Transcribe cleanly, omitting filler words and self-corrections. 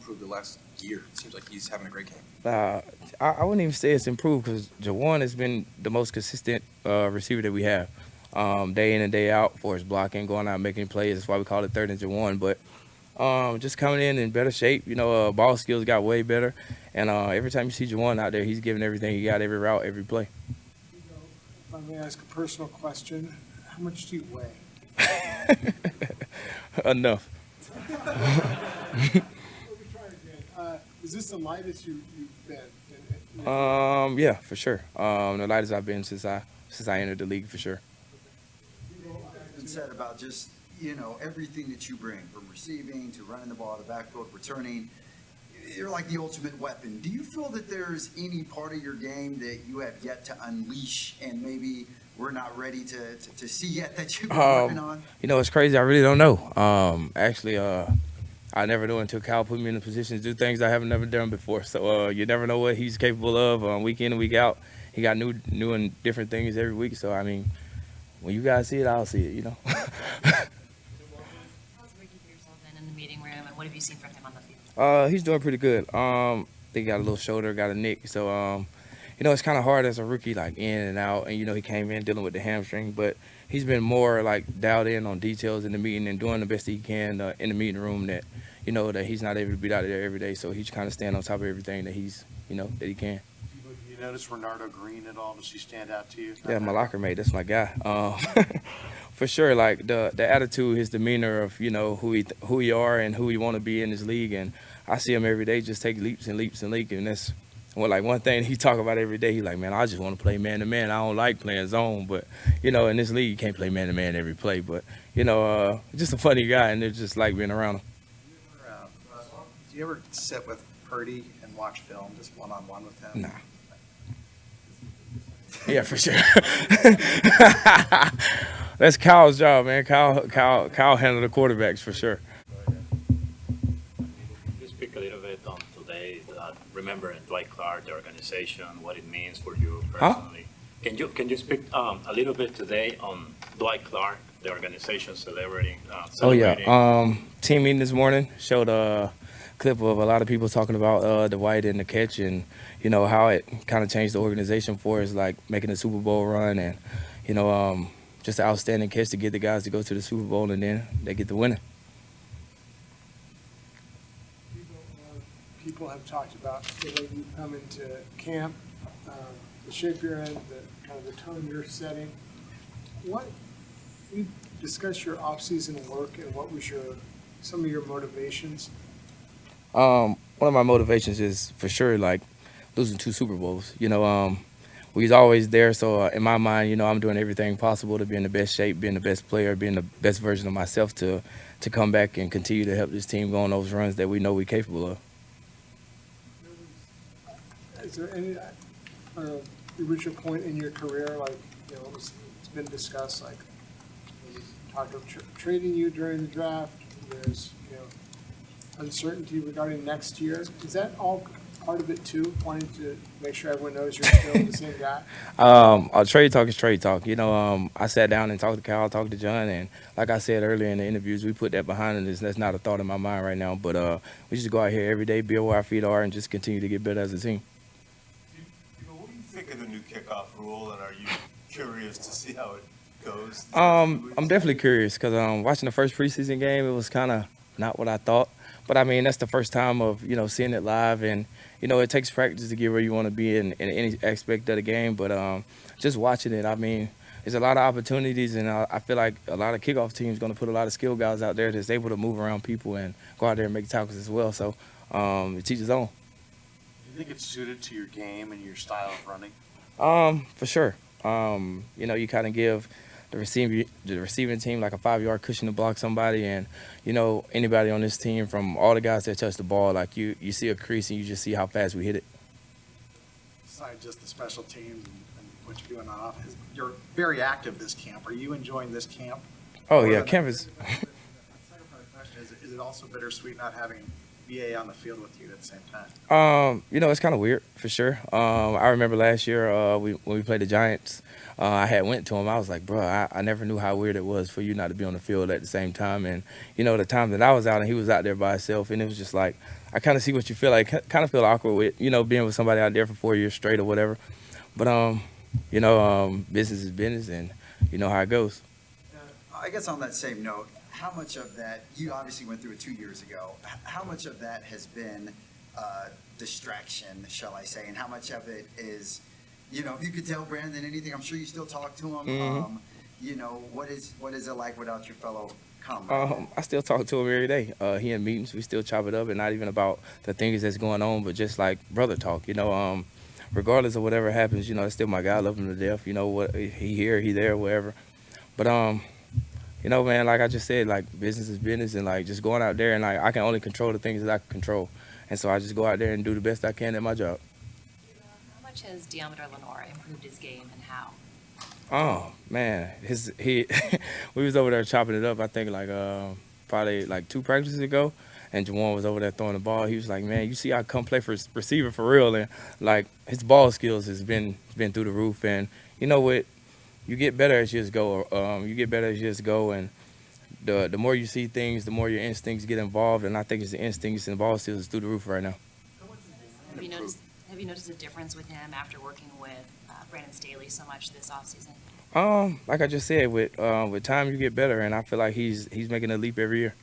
improved the last year? It seems like he's having a great game. I wouldn't even say it's improved because Jauan has been the most consistent receiver that we have. Day in and day out for his blocking, going out making plays. That's why we call it third and Jauan. But just coming in better shape. Ball skills got way better. And every time you see Jauan out there, he's giving everything he got, every route, every play. If I may ask a personal question, how much do you weigh? Enough. Let me try again. Is this the lightest you've been? Yeah, for sure. The lightest I've been since I entered the league, for sure. Been said about just everything that you bring, from receiving to running the ball, the backfield, returning. You're like the ultimate weapon. Do you feel that there's any part of your game that you have yet to unleash, and maybe we're not ready to see yet that you've been working on? It's crazy. I really don't know. Actually, I never knew until Cal put me in a position to do things I haven't never done before. So you never know what he's capable of week in and week out. He got new and different things every week. So, I mean, when you guys see it, I'll see it, How's Ricky Pearsall been in the meeting room, and what have you seen from him on the field? He's doing pretty good. I think he got a little shoulder, got a nick. So, it's kind of hard as a rookie, like in and out. And, he came in dealing with the hamstring. But he's been more, like, dialed in on details in the meeting and doing the best he can in the meeting room that, that he's not able to be out there every day. So he's kind of staying on top of everything that he's, that he can. Do you notice Renardo Green at all? Does he stand out to you? Yeah, my locker mate. That's my guy. For sure, like the attitude, his demeanor of who he are and who he want to be in this league, and I see him every day just take leaps and leaps and leaps, and that's one thing he talk about every day. He's like, man, I just want to play man to man. I don't like playing zone, but in this league you can't play man to man every play. But just a funny guy, and it's just like being around him. Do you ever sit with Purdy and watch film, just one-on-one with him? Nah. Yeah, for sure. That's Kyle's job, man. Kyle handled the quarterbacks for sure. You speak a little bit on today, remembering Dwight Clark, the organization, what it means for you personally. Huh? Can you speak a little bit today on Dwight Clark, the organization celebrating? Oh yeah, team meeting this morning showed a clip of a lot of people talking about Dwight and the catch, and how it kind of changed the organization for us, like making a Super Bowl run, and just an outstanding catch to get the guys to go to the Super Bowl, and then they get the winning. People have talked about the way you come into camp, the shape you're in, the kind of the tone you're setting. You discuss your off-season work, and what was some of your motivations? One of my motivations is for sure like losing 2 Super Bowls. We was always there, so in my mind, I'm doing everything possible to be in the best shape, being the best player, being the best version of myself to come back and continue to help this team go on those runs that we know we're capable of. Is there any reach a point in your career, like it's been discussed, like we talked of trading you during the draft? There's uncertainty regarding next year. Is that all part of it too, wanting to make sure everyone knows you're still the same guy? Trade talk is trade talk. I sat down and talked to Kyle, talked to John, and like I said earlier in the interviews, we put that behind us. That's not a thought in my mind right now, but we just go out here every day, be where our feet are, and just continue to get better as a team. What do you think of the new kickoff rule, and are you curious to see how it goes? I'm definitely curious because watching the first preseason game, it was kind of not what I thought. But, I mean, that's the first time of, seeing it live. And, it takes practice to get where you want to be in any aspect of the game. But just watching it, I mean, there's a lot of opportunities. And I feel like a lot of kickoff teams going to put a lot of skilled guys out there that's able to move around people and go out there and make tackles as well. So it teaches on. Do you think it's suited to your game and your style of running? For sure. You kind of give the receiving team like a 5-yard cushion to block somebody, and anybody on this team, from all the guys that touch the ball, like you see a crease and you just see how fast we hit it. Besides just the special teams and what you're doing on offense, you're very active this camp. Are you enjoying this camp? Oh yeah, camp is. Second part of the question is it also bittersweet not having VA on the field with you at the same time? It's kind of weird for sure. I remember last year when we played the Giants, I had went to him. I was like, bro, I never knew how weird it was for you not to be on the field at the same time. And the time that I was out and he was out there by himself, and it was just like, I kind of see what you feel like. Kind of feel awkward with being with somebody out there for 4 years straight or whatever. But business is business, and you know how it goes. I guess on that same note, how much of that, you obviously went through it 2 years ago, how much of that has been distraction, shall I say, and how much of it is, if you could tell Brandon anything, I'm sure you still talk to him, what is it like without your fellow comrade? I still talk to him every day. He in meetings, we still chop it up, and not even about the things that's going on, but just like brother talk, regardless of whatever happens, it's still my guy. I love him to death. What he here, he there, wherever. But man, like I just said, like business is business, and like just going out there and like I can only control the things that I can control, and so I just go out there and do the best I can at my job. How much has Deommodore Lenoir improved his game, and how? Oh man, we was over there chopping it up. I think like probably like 2 practices ago, and Jauan was over there throwing the ball. He was like, man, you see I come play for receiver for real, and like his ball skills has been through the roof, and you know what. You get better as you just go. And the more you see things, the more your instincts get involved. And I think it's the instincts and ball skills through the roof right now. Have you noticed a difference with him after working with Brandon Staley so much this offseason? Like I just said, with time you get better, and I feel like he's making a leap every year.